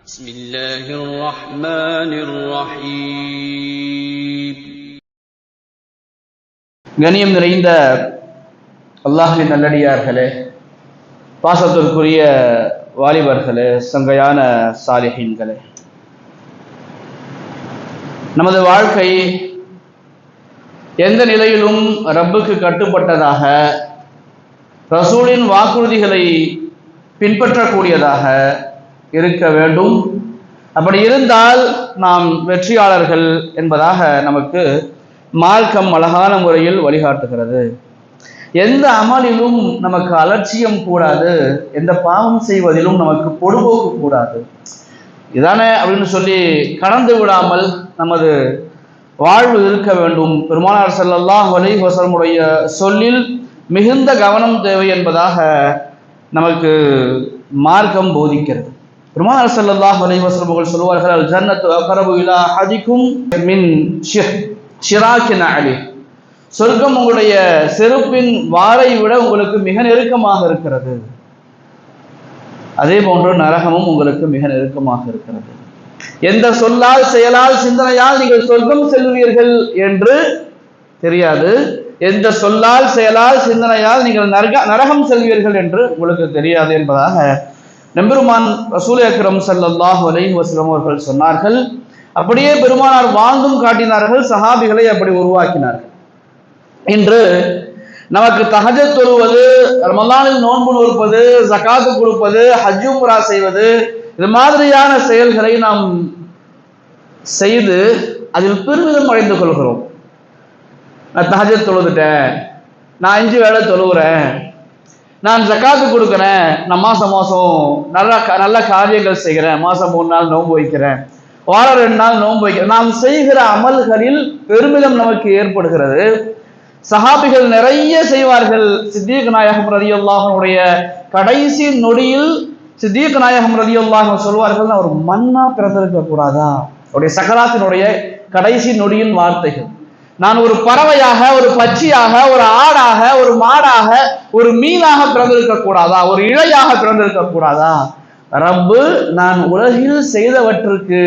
بسم الله الرحمن الرحيم. கண்ணியம் நிறைந்த அல்லாஹ்வின் நல்லடியார்களே, பாசத்திற்குரிய வாலிபர்களே, சங்கையான சாலிஹீன்களே, நமது வாழ்க்கை எந்த நிலையிலும் ரப்புக்கு கட்டுப்பட்டதாக, ரசூலின் வாக்குறுதிகளை பின்பற்றக்கூடியதாக இருக்க வேண்டும். அப்படி இருந்தால் நாம் வெற்றியாளர்கள் என்பதாக நமக்கு மார்க்கம் அழகான முறையில் வழிகாட்டுகிறது. எந்த அமலிலும் நமக்கு அலட்சியம் கூடாது, எந்த பாவம் செய்வதிலும் நமக்கு பொடுபோக்கு கூடாது. இதானே அப்படின்னு சொல்லி கடந்து விடாமல் நமது வாழ்வு இருக்க வேண்டும். பெருமானார் ஸல்லல்லாஹு அலைஹி வஸல்லம் சொல்லில் மிகுந்த கவனம் தேவை என்பதாக நமக்கு மார்க்கம் போதிக்கிறது. பெருமானார் ஸல்லல்லாஹு அலைஹி வஸல்லம் சொல்வார்கள், அல் ஜன்னத்து அக்ரபு இலா அஹதிக்கும் மின் ஷிராக்கின் அலி. சொர்க்கம் உங்களுடைய செருப்பின் வாரை விட உங்களுக்கு மிக நெருக்கமாக இருக்கிறது. அதே போன்று நரகமும் உங்களுக்கு மிக நெருக்கமாக இருக்கிறது. எந்த சொல்லால், செயலால், சிந்தனையால் நீங்கள் சொர்க்கம் செல்வீர்கள் என்று தெரியாது. எந்த சொல்லால், செயலால், சிந்தனையால் நீங்கள் நரகம் செல்வீர்கள் என்று உங்களுக்கு தெரியாது என்பதாக நெம்பெருமான் ரசூல் அக்ரம் ஸல்லல்லாஹு அலைஹி வஸல்லம் அவர்கள் சொன்னார்கள். அப்படியே பெருமானார் வாழ்ந்தும் காட்டினார்கள், சஹாபிகளை அப்படி உருவாக்கினார்கள். இன்று நமக்கு தஹஜ்ஜத் தொழுவது, ரமலானில் நோன்பு நோற்பது, ஜகாத்து கொடுப்பது, ஹஜ் உம்ரா செய்வது, இது மாதிரியான செயல்களை நாம் செய்து அதில் பெருமிதம் அடைந்து கொள்கிறோம். நான் தஹஜ்ஜத் தொழுதுட்டேன், நான் 5 வேளை தொழுகிறேன், நான் ஜகாத்து கொடுக்குறேன், நான் மாதம் நல்ல காரியங்கள் செய்கிறேன், மாதம் 3 நாள் நோன்பு வைக்கிறேன், வாரம் 2 நாள் நோன்பு வைக்கிறேன். நாம் செய்கிற அமல்களில் பெருமிதம் நமக்கு ஏற்படுகிறது. சஹாபிகள் நிறைய செய்வார்கள். சித்தீக் நாயகம் ரலியல்லாஹு அன்ஹுடைய கடைசி நொடியில் சித்தீக் நாயகம் ரலியல்லாஹு அன்ஹு சொல்வார்கள், ஒரு மண்ணா பிறந்திருக்க கூடாதா? அவருடைய சகராத்தினுடைய கடைசி நொடியின் வார்த்தைகள். நான் ஒரு பறவையாக, ஒரு பட்சியாக, ஒரு ஆடாக, ஒரு மாடாக, ஒரு மீனாக பிறந்திருக்க கூடாதா? ஒரு இழையாக பிறந்திருக்க கூடாதா? ரப்பு நான் உலகில் செய்தவற்றுக்கு,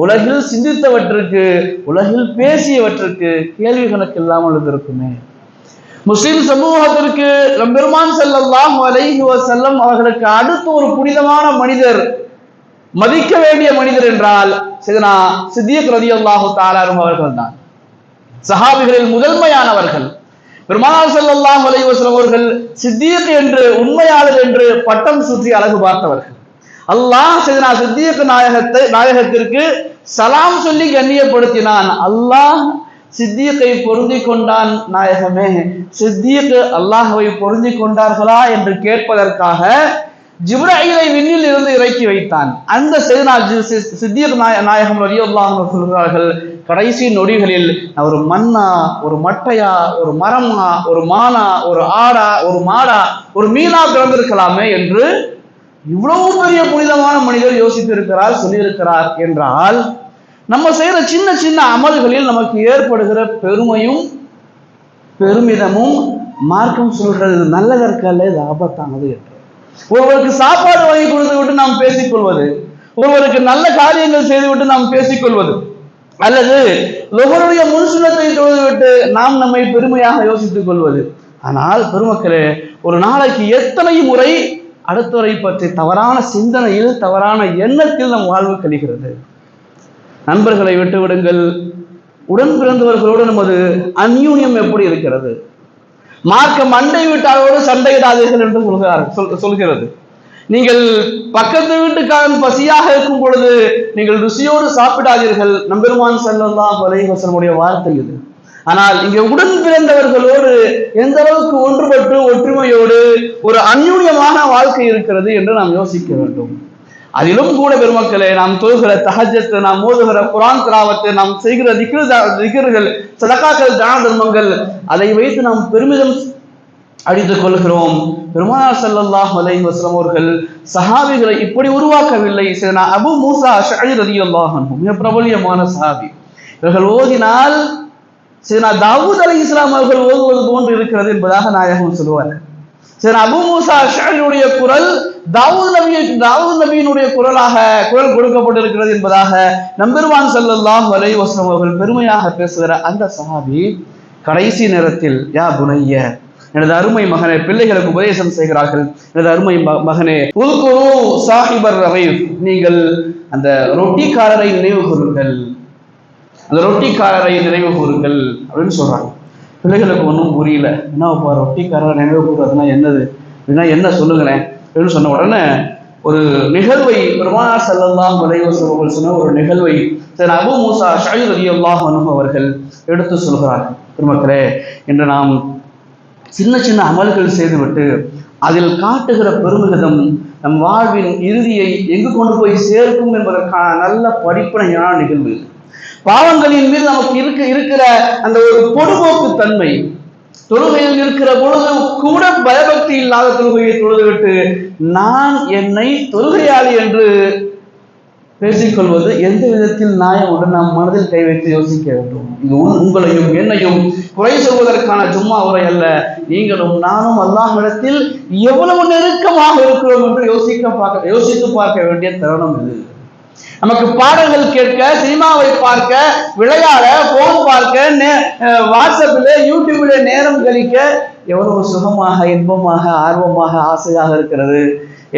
உலகில் சிந்தித்தவற்றுக்கு, உலகில் பேசியவற்றுக்கு கேள்வி கணக்கு இல்லாமல் இருந்திருக்குமே. முஸ்லிம் சமூகத்திற்கு பெருமான் ஸல்லல்லாஹு அலைஹி வஸல்லம் அவர்களுக்கு அடுத்து ஒரு புனிதமான மனிதர், மதிக்க வேண்டிய மனிதர் என்றால் சையதுனா சித்தீக் ரலியல்லாஹு தஆலா அவர்கள் தான். சஹாபிகளில் முதன்மையானவர்கள். பெருமானார் ஸல்லல்லாஹு அலைஹி வஸல்லம் அவர்கள் சித்தீக் என்று, உண்மையாளர் என்று பட்டம் சுற்றி அழகு பார்த்தவர்கள். அல்லாஹ் சையதுனா சித்தீக் நாயகத்திற்கு சலாம் சொல்லி கண்ணியப்படுத்தினான். அல்லாஹ் சித்தீக்கை பொருந்தி கொண்டான். நாயகமே, சித்தீக் அல்லாஹ்வை பொருந்தி கொண்டார்களா என்று கேட்பதற்காக ஜிப்ரீலை விண்ணில் இருந்து இறக்கி வைத்தான். அந்த சையதுனா சித்தீக் நாயகம் ரலியல்லாஹு அன்ஹு சொல்கிறார்கள், கடைசி நொடிகளில் ஒரு மண்ணா, ஒரு மட்டையா, ஒரு மரமா, ஒரு மானா, ஒரு ஆடா, ஒரு மாடா, ஒரு மீனா பிறந்திருக்கலாமே என்று இவ்வளவு பெரிய புனிதமான மனிதர் யோசித்திருக்கிறார், சொல்லியிருக்கிறார் என்றால், நம்ம செய்யற சின்ன சின்ன அமல்களில் நமக்கு ஏற்படுகிற பெருமையும் பெருமிதமும் மார்க்கம் சொல்கிறது நல்லதற்கல்ல, இது ஆபத்தானது என்று. ஒருவருக்கு சாப்பாடு வாங்கி கொடுத்து விட்டு நாம் பேசிக்கொள்வது, ஒருவருக்கு நல்ல காரியங்கள் செய்துவிட்டு நாம் பேசிக்கொள்வது, அல்லது லொஹருடைய முன்சுனத்தை தொழுதுவிட்டு நாம் நம்மை பெருமையாக யோசித்துக் கொள்வது. ஆனால் பெருமக்களே, ஒரு நாளைக்கு எத்தனை முறை அடுத்தவரை பற்றி தவறான சிந்தனையில், தவறான எண்ணத்தில் நம் வாழ்வு கழிகிறது. நண்பர்களை விட்டு விடுங்கள், உடன் பிறந்தவர்களோடு நமது அந்யூன்யம் எப்படி இருக்கிறது? மார்க்கம் அண்டை வீட்டாரோடு சண்டையிடாதீர்கள் என்று சொல்கிறது. நீங்கள் பக்கத்து வீட்டுக்காரன் பசியாக இருக்கும் பொழுது நீங்கள் ருசியோடு சாப்பிடாதீர்கள். நம்பெருமான் ஸல்லல்லாஹு அலைஹி வஸல்லம் வார்த்தை இது. ஆனால் இங்கே உடன் பிறந்தவர்களோடு எந்த அளவுக்கு ஒன்றுபட்டு ஒற்றுமையோடு ஒரு அந்யூன்யமான வாழ்க்கை இருக்கிறது என்று நாம் யோசிக்க வேண்டும். அதிலும் கூட பெருமக்களே, நாம் தொழுகிற தஹஜ்ஜத், நாம் ஓதுகிற குர்ஆன் திலாவத், நாம் செய்கிற திக்ர்கள், சதகாக்கள், தான தர்மங்கள், அதை வைத்து நாம் பெருமிதம் அடித்துக் கொள்கிறோம். பெருமானார் ஸல்லல்லாஹு அலைஹி வஸல்லம் அவர்கள் சஹாபிகளை இப்படி உருவாக்கவில்லை. சையதுனா அபூ மூஸா அஷ்அரி ரலியல்லாஹு அன்ஹு மிக பிரபல்யமான சஹாபி. இவர்கள் ஓதினால் சையதுனா தாவூத் அலைஹிஸ்ஸலாம் அவர்கள் ஓதுவது போன்று இருக்கிறது என்பதாக நாயகம் சொல்வார். சரி, அபூ மூஸா அஷ்அரியுடைய குரல் தாவூத் நபியினுடைய குரல் கொடுக்கப்பட்டிருக்கிறது என்பதாக நம்பெருமான் ஸல்லல்லாஹு அலைஹி வஸல்லம் அவர்கள் பெருமையாக பேசுகிற அந்த சஹாபி கடைசி நேரத்தில் யா புனைய, எனது அருமை மகனே, பிள்ளைகளுக்கு உபதேசம் செய்கிறார்கள். எனது அருமை மகனே, உல்குரு சாஹிபர் ரகீப், நீங்கள் அந்த ரொட்டிக்காரரை நினைவு கூறுங்கள், அந்த ரொட்டிக்காரரை நினைவு கூறுங்கள் அப்படின்னு சொல்றாங்க. பிள்ளைகளுக்கு ஒன்றும் புரியல. என்னப்பா ரொட்டிக்காரரை நினைவு கூறுறதுனா என்னது, அப்படின்னா என்ன சொல்லுங்களேன் அப்படின்னு சொன்ன உடனே ஒரு நிகழ்வை பெருமானார் ஸல்லல்லாஹு அலைஹி வஸல்லம் சொன்ன ஒரு நிகழ்வை அபூ மூஸா அஷ்அரி ரலியல்லாஹு அன்ஹு அவர்கள் எடுத்து சொல்கிறார்கள். பெருமக்களே, இன்று நாம் சின்ன சின்ன அமல்கள் செய்துவிட்டு அதில் காட்டுகிற பெருமிதம் நம் வாழ்வின் இறுதியை எங்கு கொண்டு போய் சேர்க்கும் என்பதற்கான நல்ல படிப்பினையான நிகழ்வு. பாவங்களின் மீது நமக்கு இருக்கிற அந்த ஒரு பொடுபோக்கு தன்மை, தொழுகையில் இருக்கிற பொழுது கூட பயபக்தி இல்லாத தொழுகையை தொழுதுவிட்டு நான் என்னை தொழுகையாளி என்று பேசிக்கொள்வது எந்த விதத்தில் நியாயமுடன் நாம் மனதில் கை வைத்து யோசிக்க வேண்டும். இது உங்களையும் என்னையும் குறை சொல்வதற்கான ஜும்மா உரை அல்ல. நீங்களும் நானும் அல்லாஹ்விடத்தில் எவ்வளவு நெருக்கமாக இருக்கிறோம் என்று யோசித்து பார்க்க வேண்டிய தருணம் இது. நமக்கு பாடல்கள் கேட்க, சினிமாவை பார்க்க, விளையாட, போன் பார்க்க, வாட்ஸ்அப்பில் யூடியூப்ல நேரம் கழிக்க எவ்வளவு சுகமாக, இன்பமாக, ஆர்வமாக, ஆசையாக இருக்கிறது.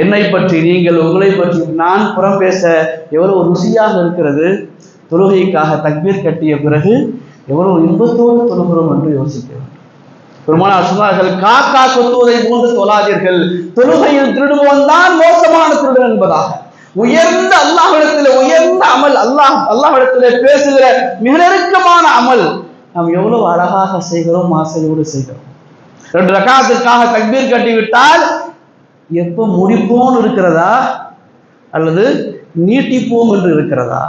என்னை பற்றி நீங்கள், உங்களை பற்றி நான் புறம் பேச எவ்வளவு ருசியாக இருக்கிறது. தொழுகைக்காக தக்பீர் கட்டிய பிறகு எவ்வளவு இன்பத்தோடு தொழுகிறோம் என்று யோசிக்க வேண்டும். பெருமானார் சொன்னார்கள், காக்கா கொத்துவதை போன்று தொழாதீர்கள், தொழுகையில் திருடுவோன் தான் மோசமான திருடன் என்பதாக. உயர்ந்த அல்லாஹ்விடத்தில் உயர்ந்த அமல், அல்லாஹ்விடத்தில் பேசுகிற மிக நெருக்கமான அமல் நாம் எவ்வளவு அழகாக செய்கிறோம், ஆசையோடு செய்கிறோம். 2 ரக்காத்துக்காக தக்பீர் கட்டிவிட்டால் எப்ப முடிப்போம் இருக்கிறதா அல்லது நீட்டிப்போம் என்று இருக்கிறதா?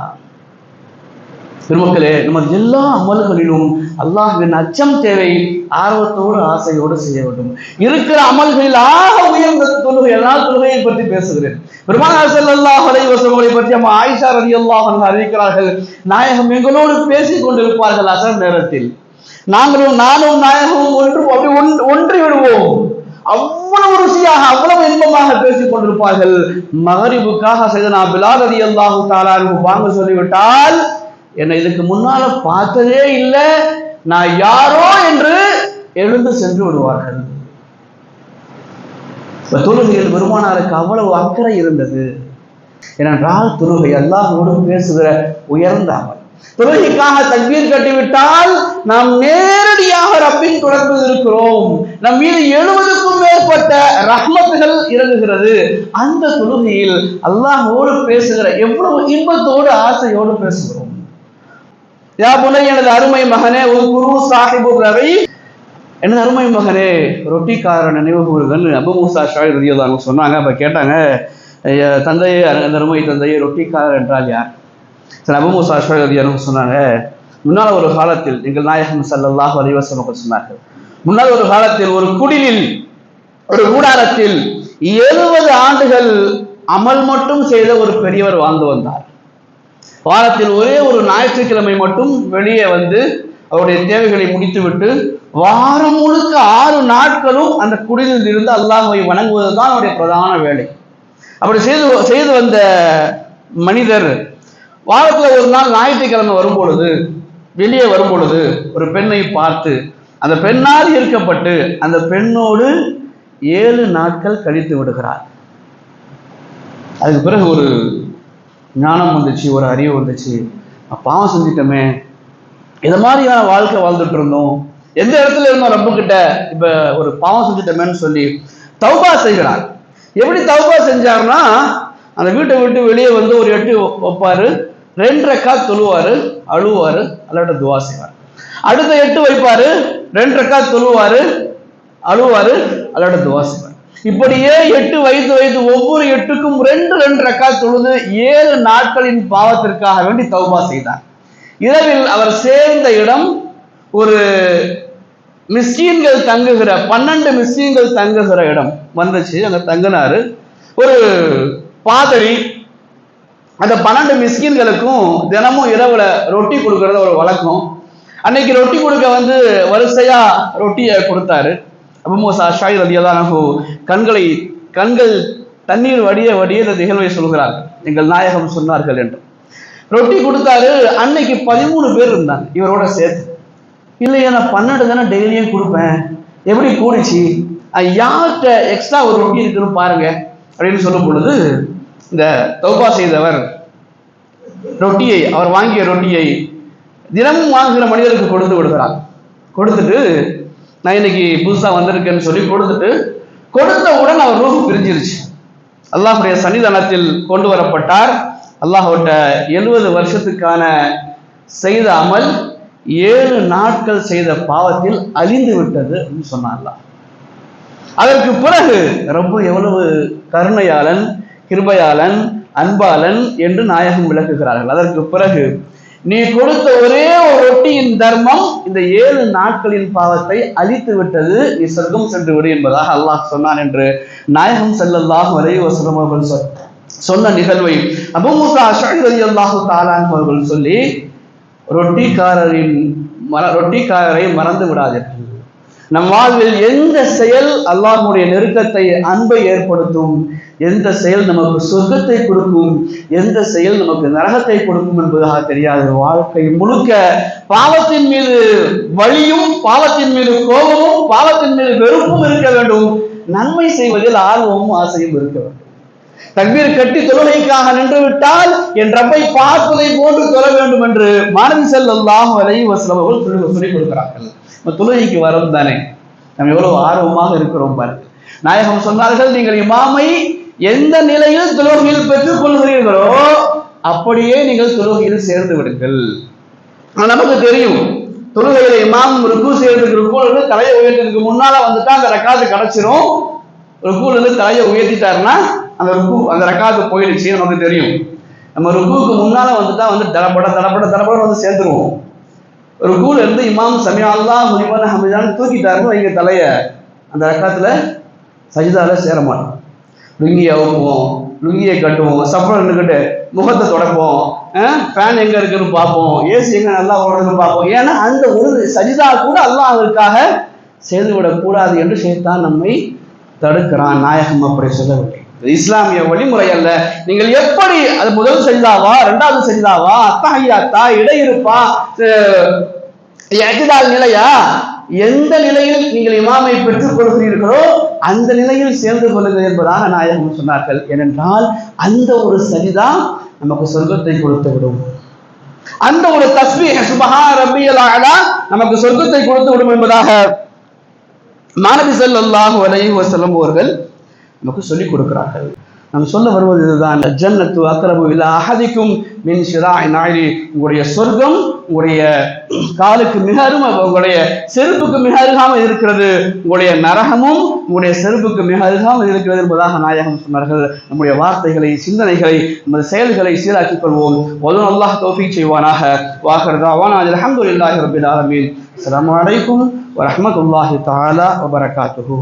பெருமக்களே, நம்ம எல்லா அமல்களிலும் அல்லாஹ்வின் அச்சம் தேவை. ஆர்வத்தோடு ஆசையோடு செய்ய வேண்டும். இருக்கிற அமல்களில் ஆக உயர்ந்த தொழுகை, அதனால் தொழுகையை பற்றி பேசுகிறேன். பெருமானார் ஸல்லல்லாஹு அலைஹி வஸல்லம் பற்றி அம்மா ஆயிஷா ரலியல்லாஹு அன்ஹா அறிவிக்கிறார்கள், நாயகம் எங்களோடு பேசிக் கொண்டிருப்பார்கள். அசர் நேரத்தில் நானும் நாயகமும் ஒன்றி விடுவோம். அவ்வளவு ருசியாக, அவ்வளவு இன்பமாக பேசிக் கொண்டிருப்பார்கள். மகரிபுக்காக செய்தனா பிலால் ரலியல்லாஹு தஆலா அன்ஹு வாங்க சொல்லிவிட்டால், என்னை இதுக்கு முன்னால பார்த்ததே இல்லை, நான் யாரோ என்று எழுந்து சென்று விடுவார்கள். தொழுகையில் பெருமானாருக்கு அவ்வளவு அக்கறை இருந்தது. ஏனென்றால் தொழுகை அல்லாஹ்வோடு பேசுகிற உயர்ந்த அமல். தொழுகைக்காக தக்பீர் கட்டிவிட்டால் நாம் நேரடியாக ரப்பின் தொடர்பில் இருக்கிறோம். நம் மீது 70க்கும் மேற்பட்ட ரஹ்மத்துகள் இறங்குகிறது. அந்த தொழுகையில் அல்லாஹ்வோடு பேசுகிற எவ்வளவு இன்பத்தோடு ஆசையோடு பேசுகிறோம். யா புனை, எனது அருமை மகனே, ஒரு குரு சாஹிபு ரவி, எனது அருமை மகனே, ரொட்டிக்காரன் நினைவு கூறுகள் அபூ மூஸா அஷ்அரி ரலியல்லாஹு அன்ஹு சொன்னாங்க. அப்ப கேட்டாங்க, தந்தையே, அந்த அருமை தந்தையே, ரொட்டிக்காரர் என்றால் யார்? சரி, அபூ மூஸா அஷ்அரி ரலியல்லாஹு அன்ஹு சொன்னாங்க, முன்னால் ஒரு காலத்தில் எங்கள் நாயகம் ஸல்லல்லாஹு அலைஹி வஸல்லம் சொன்னார்கள், முன்னால் ஒரு காலத்தில் ஒரு குடிலில், ஒரு கூடாரத்தில் 70 ஆண்டுகள் அமல் மட்டும் செய்த ஒரு பெரியவர் வாழ்ந்து வந்தார். வாரத்தில் ஒரே ஒரு ஞாயிற்றுக்கிழமை மட்டும் வெளியே வந்து அவருடைய தேவைகளை முடித்துவிட்டு வாரம் முழுக்க 6 நாட்களும் அந்த குடிலில் இருந்து அல்லாஹ்வை வணங்குவதுதான் அவருடைய பிரதான வேலை. அப்படி செய்து வந்த மனிதர் வாரத்தில் ஒரு நாள் ஞாயிற்றுக்கிழமை வரும்பொழுது, வெளியே வரும்பொழுது ஒரு பெண்ணை பார்த்து அந்த பெண்ணால் ஈர்க்கப்பட்டு அந்த பெண்ணோடு 7 நாட்கள் கழித்து விடுகிறார். அதுக்கு பிறகு ஒரு ஞானம் வந்துச்சு, ஒரு அறிவு வந்துச்சு. பாவம் செஞ்சிட்டோமே, இதை மாதிரியான வாழ்க்கை வாழ்ந்துட்டு இருந்தோம், எந்த இடத்துல இருந்தோம் ரப்பு கிட்ட, இப்ப ஒரு பாவம் செஞ்சிட்டோமேன்னு சொல்லி தௌபா செய்கிறார். எப்படி தௌபா செஞ்சாருன்னா, அந்த வீட்டை விட்டு வெளியே வந்து ஒரு 8 வைப்பாரு, 2 ரக்காத் தொழுவாரு, அழுவாரு, அல்லாஹ்ட்ட துவா செய்வார். அடுத்த 8 வைப்பாரு, 2 ரக்காத் தொழுவாரு, அழுவாரு, அல்லாஹ்ட்ட துவா செய்வார். இப்படியே 8 வைத்து ஒவ்வொரு 8க்கும் 2 ரக்காத் தொழுது 7 நாட்களின் பாவத்திற்காக வேண்டி தௌபா செய்தார். இரவில் அவர் சேர்ந்த இடம் ஒரு மிஸ்கீன்கள் தங்குகிற 12 மிஸ்கீன்கள் தங்குகிற இடம் வந்துச்சு. அங்க தங்கினாரு. ஒரு பாதிரி அந்த 12 மிஸ்கீன்களுக்கும் தினமும் இரவுல ரொட்டி கொடுக்கறது ஒரு வழக்கம். அன்னைக்கு ரொட்டி கொடுக்க வந்து வரிசையா ரொட்டியை கொடுத்தாரு. அபூ மூஸா அஷ்அரி ரலியல்லாஹு அன்ஹு கண்கள் தண்ணீர் வடிய வடிய இந்த நிகழ்வை சொல்கிறார்கள். எங்கள் நாயகம் சொன்னார்கள் என்று. ரொட்டி கொடுத்தாரு. அன்னைக்கு 13 பேர் இருந்தாங்க இவரோட சேர்த்து. இல்லையா, நான் 12 தானே டெய்லியும் கொடுப்பேன், எப்படி கூடிச்சு, யார்கிட்ட எக்ஸ்ட்ரா ஒரு ரொட்டி இருக்குன்னு பாருங்க அப்படின்னு சொல்லும் பொழுது இந்த தௌபா செய்தவர் அவர் வாங்கிய ரொட்டியை தினமும் வாங்குகிற மனிதருக்கு கொடுத்து விடுகிறார். கொடுத்துட்டு நான் இன்னைக்கு புதுசா வந்திருக்கேன்னு சொல்லி கொடுத்தவுடன் அவர் ரூஹ் பிரிஞ்சிருச்சு. அல்லாஹ்வுடைய சன்னிதானத்தில் கொண்டு வரப்பட்டார். அல்லாஹ்விட்ட 70 வருஷத்துக்கான செய்த அமல் 7 நாட்கள் செய்த பாவத்தில் அழிந்து விட்டது அப்படின்னு சொன்னார். அதற்கு பிறகு ரப்பு எவ்வளவு கருணையாளன், கிருபையாளன், அன்பாளன் என்று நாயகம் விளக்குகிறார்கள். அதற்கு பிறகு நீ கொடுத்த ஒரே ஒரு ரொட்டியின் தர்மம் இந்த 7 நாட்களின் பாவத்தை அழித்து விட்டது, நீ சொர்க்கம் சென்று விடு என்பதாக அல்லாஹ் சொன்னான் என்று நாயகம் ஸல்லல்லாஹு அலைஹி வஸல்லம் அவர்கள் சொன்ன நிகழ்வை அபூ மூஸா அஷ்அரி ரலியல்லாஹு தஆலா அன்ஹு அவர்கள் சொல்லி, ரொட்டிக்காரரை மறந்து விடாதீர்கள். நம் வாழ்வில் எந்த செயல் அல்லாஹ்வுடைய நெருக்கத்தை, அன்பை ஏற்படுத்தும், எந்த செயல் நமக்கு சொர்க்கத்தை கொடுக்கும், எந்த செயல் நமக்கு நரகத்தை கொடுக்கும் என்பதாக தெரியாது. வாழ்க்கை முழுக்க பாவத்தின் மீது வலியும், பாவத்தின் மீது கோபமும், பாவத்தின் மீது வெறுப்பும் இருக்க வேண்டும். நன்மை செய்வதில் ஆர்வமும் ஆசையும் இருக்க வேண்டும். தக்பீர் கட்டி தொழுகைக்காக நின்று விட்டால் என் ரப்பை பார்ப்பதை போன்று தொழ வேண்டும் என்று மாணவி ஸல்லல்லாஹு அலைஹி வஸல்லம் அவர்கள் சொல்லிக் கொடுக்கிறார்கள். தொழுகைக்கு வரும் தானே நம்ம எவ்வளவு ஆர்வமாக இருக்கிறோம் பாருங்க. நாயகம் சொன்னார்கள், நீங்கள் இமாமை எந்த நிலையில் தொழுகையில் பெற்றுக் கொள்கிறீர்களோ அப்படியே நீங்கள் தொழுகையில் சேர்ந்து விடுங்கள். நமக்கு தெரியும், தொழுகையில இமாம் ருக்கு செய்யறதுக்கு தலையை உயர்த்ததுக்கு முன்னால வந்துட்டா அந்த ரக்காத்து கிடைச்சிரும். ருக்குல இருந்து தலையை உயர்த்திட்டாருன்னா அந்த ரக்காத்து போயிடுச்சு, நமக்கு தெரியும். நம்ம ருக்குவுக்கு முன்னால வந்துட்டா தடப்பட சேர்ந்துருவோம். ருக்குல இருந்து இமாம் சமிஅ அல்லாஹு லிமன் ஹமிதான்னு தூக்கிட்டாருன்னு வைங்க தலைய, அந்த ரக்காத்துல சஜிதால சேர மாட்டோம். லுங்கியை அவுப்போம், லுங்கியை கட்டுவோம், சப்பரம் நின்றுக்கிட்டு முகத்தை தொடப்போம், ஃபேன் எங்க இருக்குன்னு பார்ப்போம், ஏசி எங்க நல்லா ஓடுறதுன்னு பார்ப்போம். ஏன்னா அந்த ஒரு சஜிதா கூட அல்லாஹ்வுக்காக செய்து விடக்கூடாது என்று ஷைத்தான் நம்மை தடுக்கிறான். நாயகம் அப்படி சொல்லவில்லை. இஸ்லாமிய வழிமுறை அல்ல. நீங்கள் எப்படி, அது முதல் சஜிதாவா, 2வது சஜிதாவா, அத்தஹியாத்தா, இடையிருப்பா, இஅ்திதால் நிலையா, எந்த நிலையில் நீங்கள் இமாமை பெற்றுக் கொள்கிறீர்களோ அந்த நிலையில் சேர்ந்து கொள்ளுங்கள் என்பதாக நாயகம் சொன்னார்கள். ஏனென்றால் அந்த ஒரு சஜிதா நமக்கு சொர்க்கத்தை கொடுத்து விடும். அந்த ஒரு தஸ்பீஹ் சுப்ஹான ரப்பியல் அலா நமக்கு சொர்க்கத்தை கொடுத்து விடும் என்பதாக மாநபி ஸல்லல்லாஹு அலைஹி வஸல்லம் அவர்கள் நமக்கு சொல்லிக் கொடுக்கிறார்கள். நாம் சொல்ல வருவது இதுதான், ஜன்னத்து அக்ரபு இலா அஹதிக்கும் மின் ஷிராஇ நாயிரி. உங்களுடைய சொர்க்கம் உங்களுடைய காலுக்கு மிக அருகாமல், உங்களுடைய செருப்புக்கு மிக அருகாமல் இருக்கிறது. உங்களுடைய நரகமும் உங்களுடைய செருப்புக்கு மிக அருகாமல் இருக்கிறது என்பதாக நாயகம் சொன்னார்கள். நம்முடைய வார்த்தைகளை, சிந்தனைகளை, நமது செயல்களை சீராக்கிக் கொள்வோம். வல்லல்லாஹு அல்லாஹ் தௌஃபீக் செய்வானாக. வாஹிர் தஅவானா அல்ஹம்துலில்லாஹி ரப்பில் ஆலமீன். அஸ்ஸலாமு அலைக்கும் வரஹ்மத்துல்லாஹி தஆலா வபரகாத்துஹு.